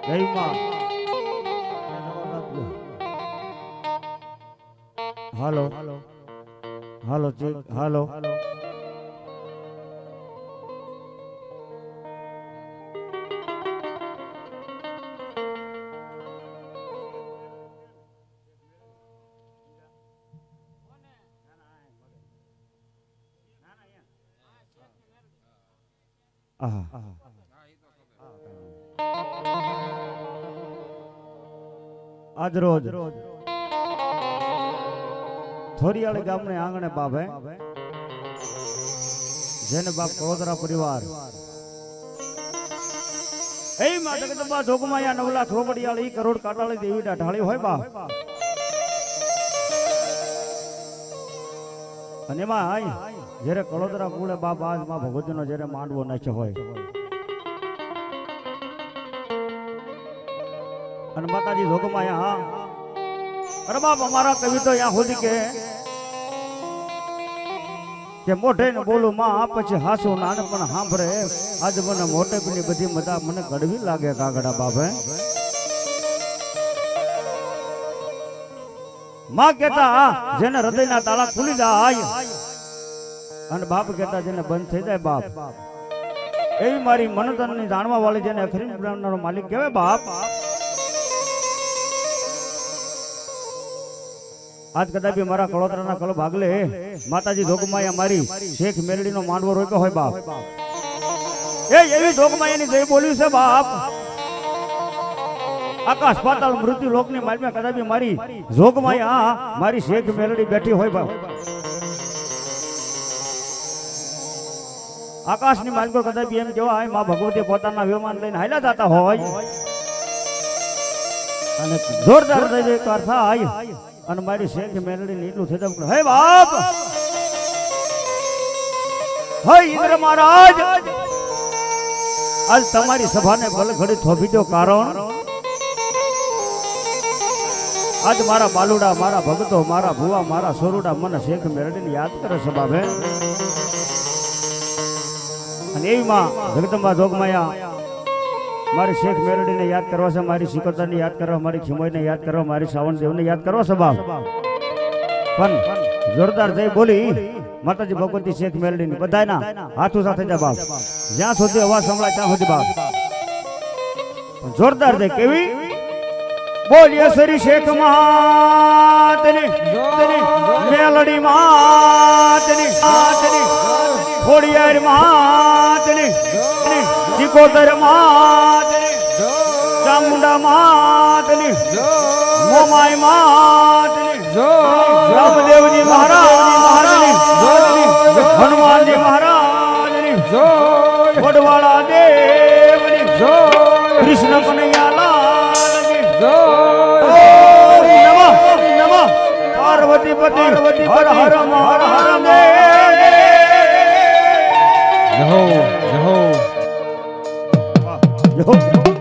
જયમાં હાલો હાલો check હાલો આજ રોજ થોરિયાળી ગામને આંગણે બાપે જેને બાપ કોદરા પરિવાર એ માટે જગદંબા જોગમાયા નવલા ખોબડિયાળી કરોડ કાટાળી દેવી ઢાળી હોય બાપ અને એમાં આય જ્યારે કળોદરા કુળે બાપ આજ માં ભગવતીનો જ્યારે માંડવો નાખ્યો હોય અને માતાજી જોગમાયા હા અરે બાપ અમારા કવિ તો અહીંયા સુધી કે મોઢે ને બોલું માં આ પછી હાસુ નાનપણ સાંભળે આજ મને મોટે ની બધી મજા મને કડવી લાગે કાગડા બાપે માં કેતા જેને હૃદયના તાળા ખુલી જાય અને બાપ કેતા જેને બંધ થઈ જાય બાપ એવી મારી મનતન ની જાણવા વાળી જેને અખરી બ્રહ્મનો માલિક કહેવાય બાપ આજ કદાચ મારા કળોતરાના કલો ભાગલે માતાજી જોગમાયા મારી શેખ મેલડીનો માંડવો રોક્યો હોય બાપ એ એવી જોગમાયાની જય બોલ્યું છે બાપ આકાશ પાતાળ મૃત્યુ લોકની માલમાં કદાચ મારી જોગમાયા મારી શેખ મેલડી બેઠી હોય બાપ આકાશની માલ પર કદાચ એમ કેવાય માં ભગવતી પોતાના વિમાન લઈને હાલ્યા જતા હોય અને જોરદાર જયકાર થાય અને મારી શેખ મેલડી ને એટલું થઈ હે બાપ હે ઇન્દ્ર મહારાજ આજ તમારી સભાને ભલે ઘડી થોભી દો કારણ આજ મારા બાલુડા મારા ભગતો મારા ભુવા મારા સોરુડા મને શેખ મેલડી ને યાદ કરે છે બાપે અને એવીમાં જગદંબા જોગમાયા મારી શેખ મેલડીને યાદ કરવા છે મારી સિકોતરને યાદ કરવા મારી ખીમોઈને યાદ કરવા મારી સાવણદેવને યાદ કરવા છે બાપ પણ જોરદાર જય બોલી માતાજી ભગવતી શેખ મેલડીની બધાના હાથો સાથે જા બાપ જ્યાં સુધી અવાજ સંભળાય ત્યાં સુધી બાપ જોરદાર જય કેવી બોલીએ શ્રી શેખ માતની મેલડી માતની ખોડિયાર માતની સિકોતર માતની ચામુંડા માતની મોમાઈ માતની રામદેવજી મહારાજની હનુમાનજી મહારાજની વડવાળા દેવની કૃષ્ણ કનૈયા લાલની નમઃ નમઃ પાર્વતી પતિ હર હર મહાદેવ જહો જહો જહો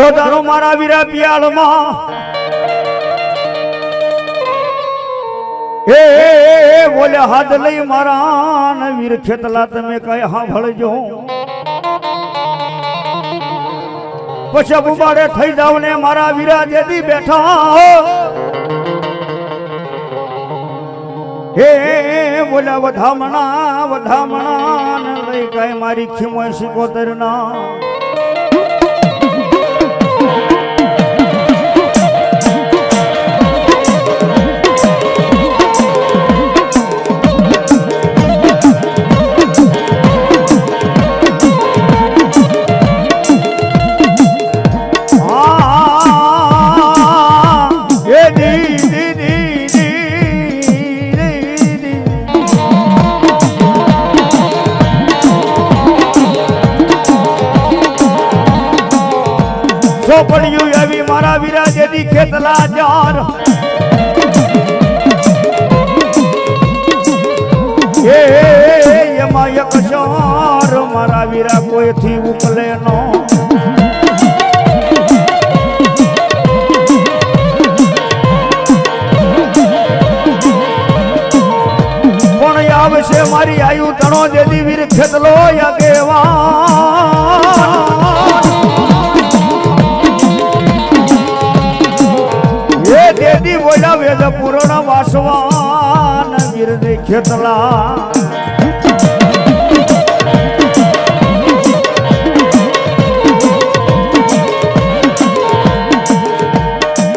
મોઢો તારો મારા વીરા પિયાળમાં એ બોલે હાથ લઈ મારા વીર ખેતલા તમે કઈ સાંભળજો પછી બુબાડે થઈ જાવ ને મારા વીરા જેદી બેઠા હે બોલ્યા વધામણા લઈ કઈ મારી ખીમોય શિકોતર ના પડ્યું એવી મારા વીરા જેદી ખેતલા જાર એમાં એક ચાર મારા વીરા કોઈથી ઉપલે નો પણ આવશે મારી આયુ તણો જેદી વીર ખેતલો આગેવાન દેદી બોલ્યા વેદ પૂર્ણ વાસવાન વીર ને ખેતલા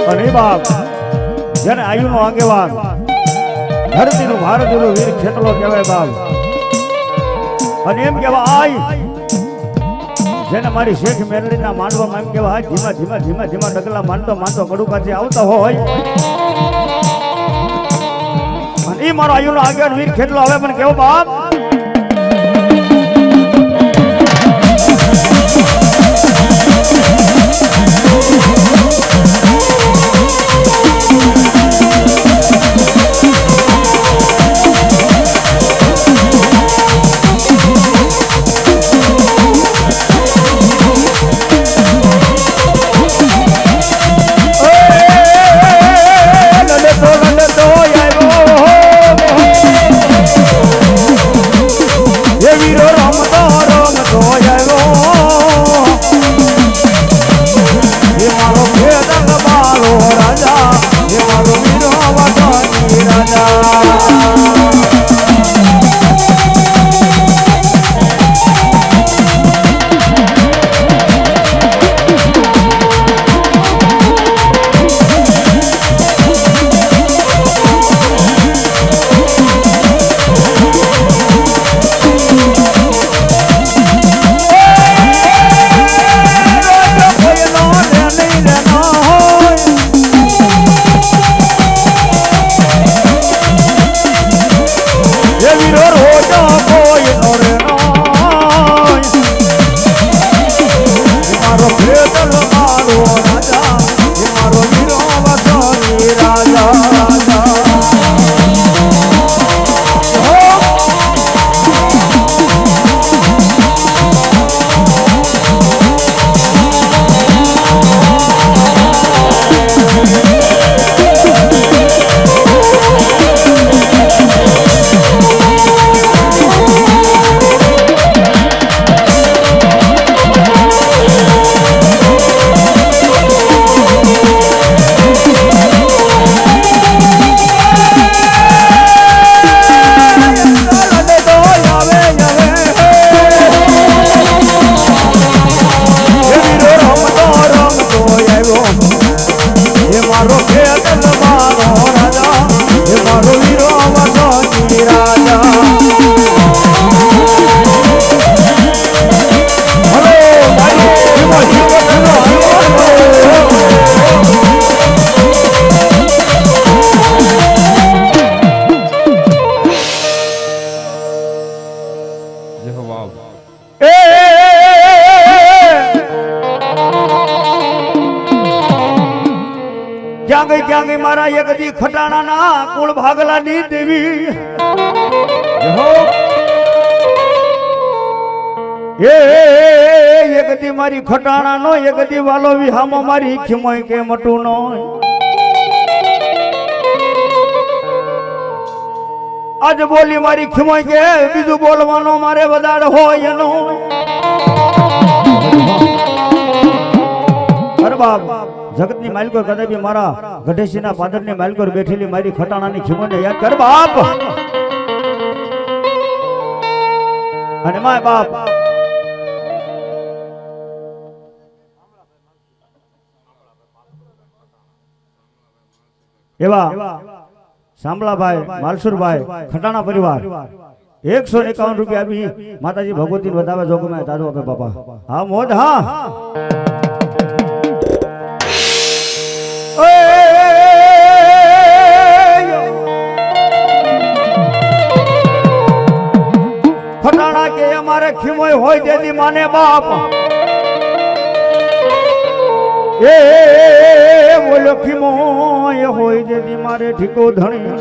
અને બાપ જેને આયુ નો આગેવાન ધરતી નું ભારત નું વીર ખેતલો કહેવાય બાપ અને એમ કહેવાય જેને મારી શેખ મેરડીના માંડવામાં એમ કહેવાય ધીમા ધીમા ધીમા ધીમા ડગલા માંડતો કડુકાથી આવતા હોય અને એ મારો આયુનો આગળ વીર ખેતલો હવે મને કેવો બાપ ક્યાં ગઈ મારા એક દી ખટાણાના કુળ ભાગલાની દેવી એક દી મારી ખટાણા નો એક દી વાલો વિહામો મારી ખીમોય કે મટું નો આજ બોલી મારી ખીમોય કે બીજું બોલવાનો મારે વધારે હોય એનો અરે બાપ જગતની માલિકો કદાચ મારા ગઢેશીના પાદરની માલિકો બેઠેલી મારી ખટાણાની ખીમોને યાદ કર બાપ અને માય બાપ એવા સાંભળાભાઈ માલસુરભાઈ ખટાણા પરિવાર 151 રૂપિયા આપી માતાજી ભગવતી વધાવે જોગમાં દાદો આપે બાપા હા મોજ હા ખટાણા કે અમારે ખીમોય હોય તેથી માને બાપ એ બોલો ખીમોય હોય તેથી મારે ઠીકો ધણી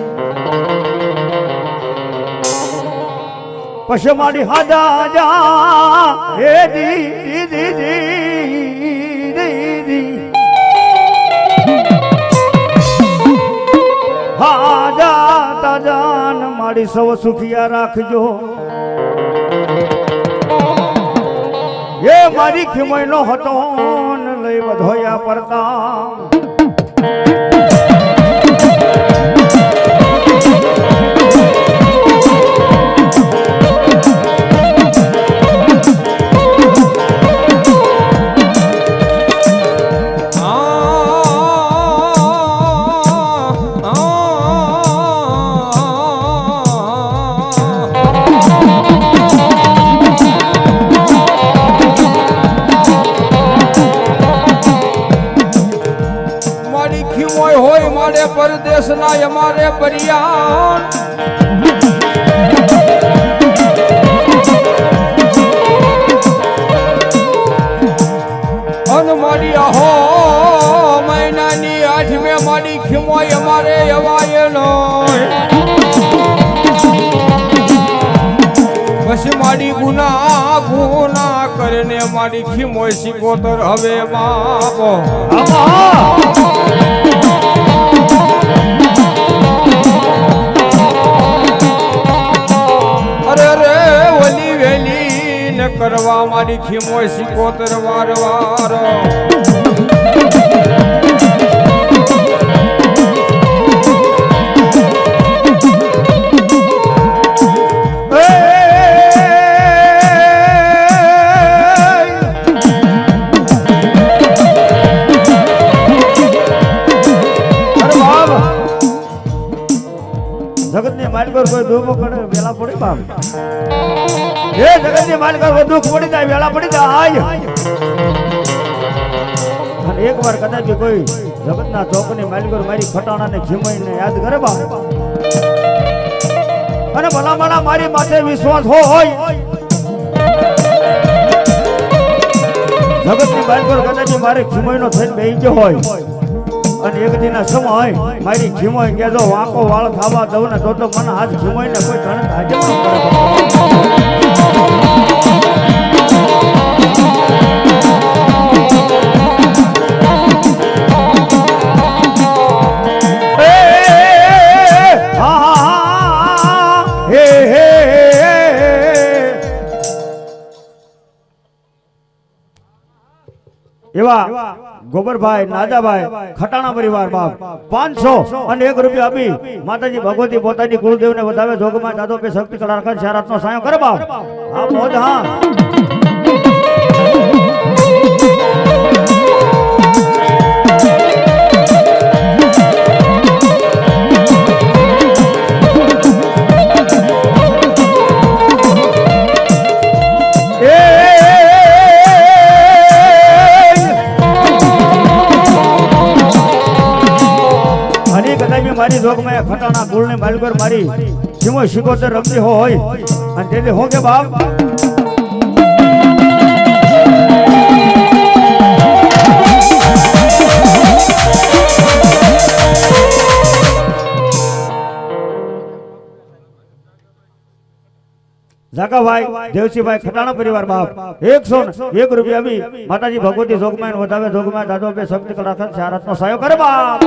પછી મારી હાજા જા હે દી દી દી હાજા તાજાન મારી સૌ સુખિયા રાખજો એ મારી ખીમોય નો હતો લઈ વધોયા પડતા પરદેશ ના અમારે પરિયાણ અન મારી આહો મહિનાની 8મે મારી ખીમોય અમારે એવાયેલો પછી મારી ગુના કરીને મારી ખીમોય સિકોતર હવે બાપ કરવા મારી ખીમોય સિકોતર વાર જગતની માલિકો કોઈ દુઃખ પડે વેલા પડી બાપ એ જગતની માલિકો કોઈ દુઃખ પડી જાય વેલા પડી જાય અને એકવાર કદાચ કોઈ જગતના ચોકની માલિકો મારી ખટાણાને ખીમોઈને યાદ કરે બા અને ભલામણા મારી માથે વિશ્વાસ હોય જગતની માલિકો કદાચ મારે ખીમોઈનો થઈને બેહી ગયો હોય અને એક દિના સમય મારી ખીમોઈ કે જો વાંકો વાળ ખાવા દઉં ને તો મને હાથ ખીમોઈને કોઈ ધણ હાજર ન એવા ગોબરભાઈ નાદાભાઈ ખટાણા પરિવાર બાપ 500 અને 1 રૂપિયા આપી માતાજી ભગવતી પોતાની કુળદેવને વધાવે જોગમાં દાદો પે શક્તિ કલાકાર શરાતનો સાયો કરે બાપ હા મોજ હા મારી જોગમાં ખટાણા ગુળને માલગર મારી ખીમો શિકોતર રમતી હોય અને તેથી હો કે બાપ જાકાભાઈ દેવસીભાઈ ખટાણા પરિવાર બાપ 101 રૂપિયા બી માતાજી ભગવતી જોગમાન વધાવે જોગમાન દાદો બે શક્તિ કલાકાર ચાર હાથનો સહાય કરે બાપ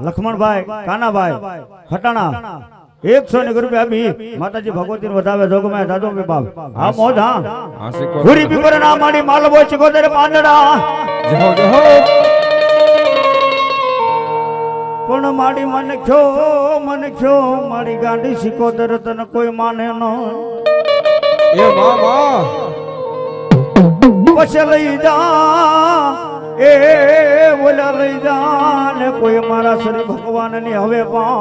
લખમણભાઈ કાનાભાઈ ખટાણા 101 રૂપિયા બી માતાજી ભગવતી વધાવે જોગમાય દાદો બે બાપ હા મોજ હા પૂરી પીપર ના માડી માલવો ચિકોતર પાંદડા જહો જહો પણ માડી મને ખ્યો માડી ગાંડી ચિકોતર તને કોઈ માને ન એ મામા પછી લઈ જા એ બોલા લઈ જા ને કોઈ મારા શ્રી ભગવાન ની હવે પા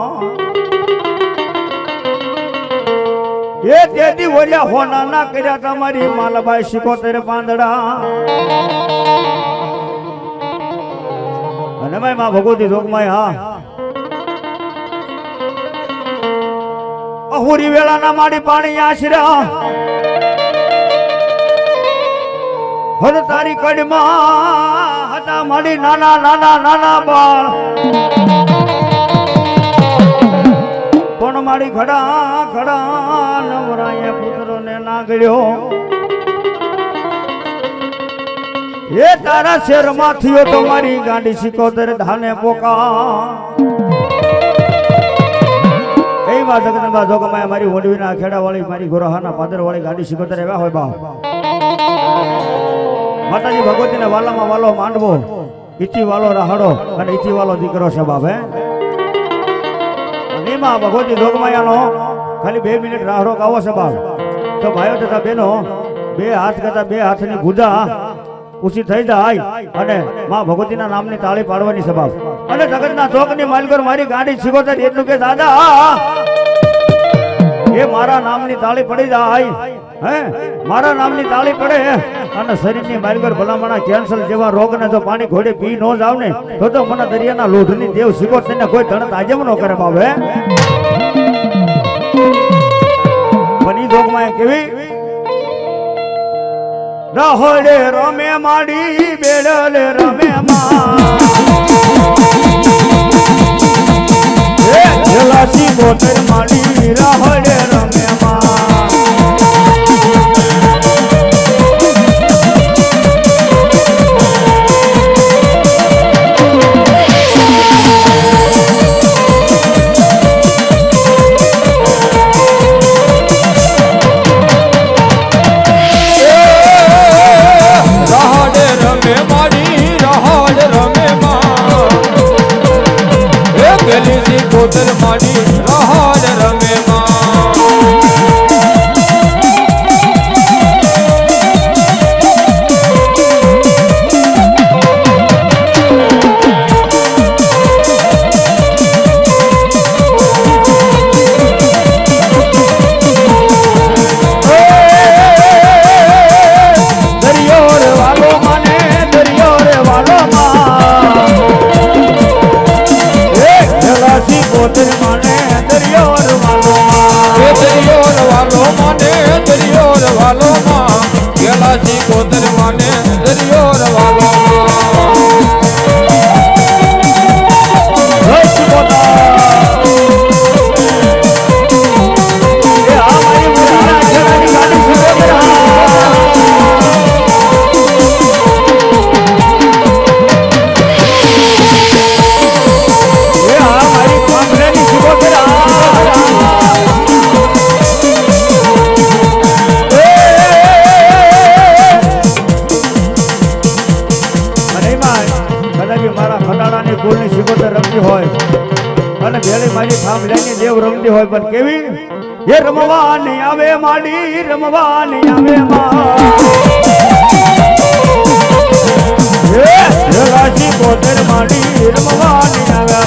એ તેથી બોલ્યા હોના ના કર્યા તમારી માલભાઈ શિકોતર પાંદડા અને ભાઈ માં ભગવતી જોગમાય હા અહુરી વેળા ના માડી પાણી આશરા હર તારી કડમાં હતા માડી નાના નાના નાના બાળ પણ માડી ઘડા ઘડા નવરાએ પુત્રો ને નાગડ્યો એ તારા શેર માં થયો તો મારી ગાંડી સિકોતર ધાને પોકા એ વાત જગદંબા જોગમાયા મારી ઓડવીના ખેડા વાળી મારી ગોરહાના પાદર વાળી ગાંડી સિકોતર એવા હોય બા માતાજી ભગવતી ને વાલામાં વાલો માંડવો ઈથી વાલો રાહડો અને ઈથી વાલો દીકરો છે બાપ હે નીમા ભગવતી જોગમાયાનો ખાલી 2 મિનિટ રાહડો ગાવો છે બાપ તો ભાઈઓ તથા બહેનો બે હાથ કરતા બે હાથની ભુજા ઊંચી થઈ જાય અને માં ભગવતીના નામની તાળી પાડવાની છે બાપ અને જગતના ચોકની માલકર મારી ગાડી સિકોતર એટલું કે દાદા એ મારા નામની તાળી પડી જાય હે મારા નામની તાળી પડે અને શરીરની માલગર ભલામણા કેન્સર જેવા રોગને જો પાણી ઘોડે પી ન જાવ ને તો મને દરિયાના લોઢની દેવ સિકોતર ને કોઈ તણત આજમ ન કરે બાવે બની જોગમાં કેવી રહોડે રમે માડી બેડલે રમે માં એ જલા સિકોતર માડી રહોડે રમે માં સિકોતર માડી રહાડ રમે સિકોતર માને દરિયો રવાલો માં ગેલા સિકોતર માને દરિયો રવાલો Yeah. દેવ રમતી હોય પણ કેવી એ રમવાની આવે માડી રમવાની આવે રાશી કોતર માડી રમવાની આવે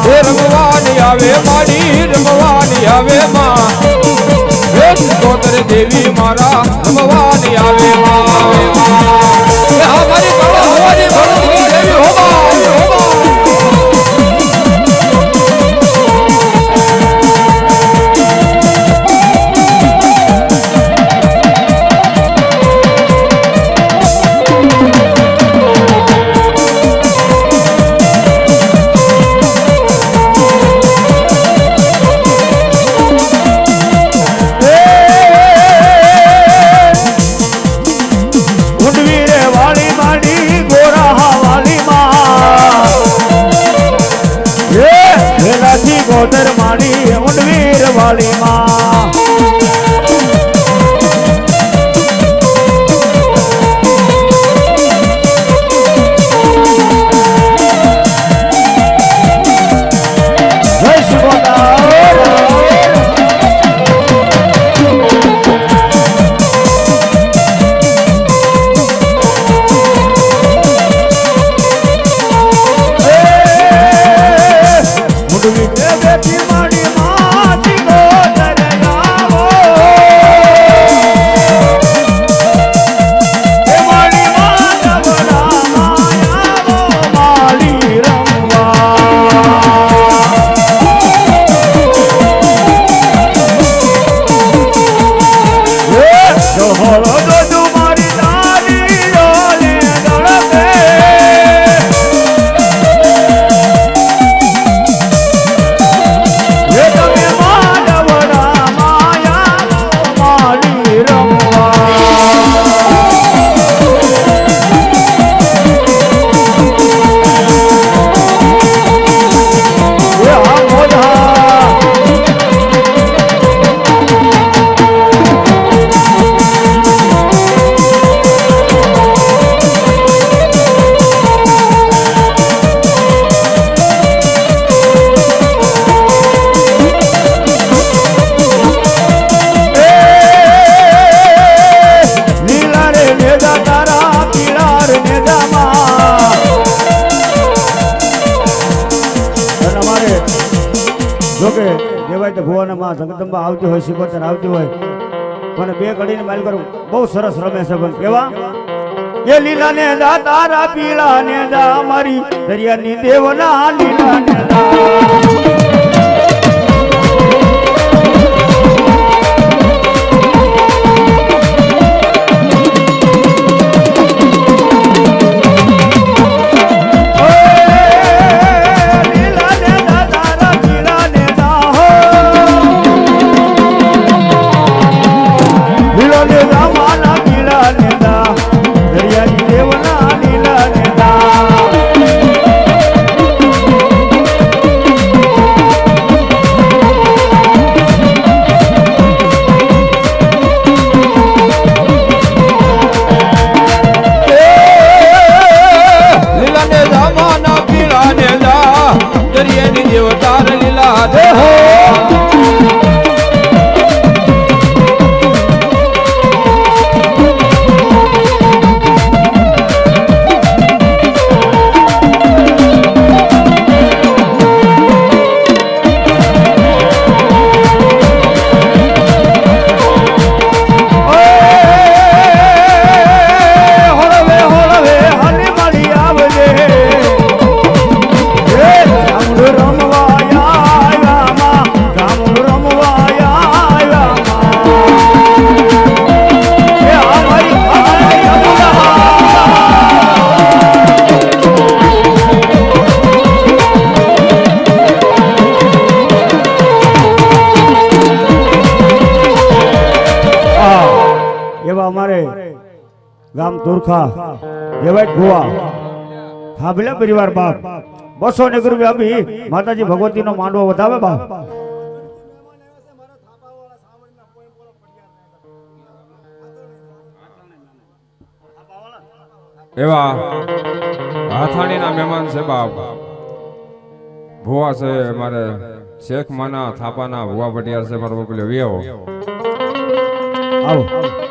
હે રમવાની આવે માડી રમવાની આવે માં હે કોતર દેવી મારા રમવાની આવે માં હે હમારી કળા હમારી ભગવતી દેવી હોબા કોતર માડી ઊંડવીર વાળી માં જય શિવોતા જોકે દેવાય તો ભુવનમાં જગદંબા આવતી હોય શિકોતર આવતી હોય પણ બે કડીને માલ કરું બહુ સરસ રમે છે પણ કેવા એ લીલા ને દા તારા પીળા ને દા મારી દરિયાની દેવના લીલા ને દા ગામ તુરખા દેવાય ભુવા ખાબલા પરિવાર બાપ 200 રૂપિયા આપી માતાજી ભગવતી નો માંડવો વધાવે બાપ એવા હાથાણીના મહેમાન છે બાપ ભુવા છે મારે શેખ માના થાપાના ભુવા ભટિયાર છે મારો બોલ્યો વેવો આવો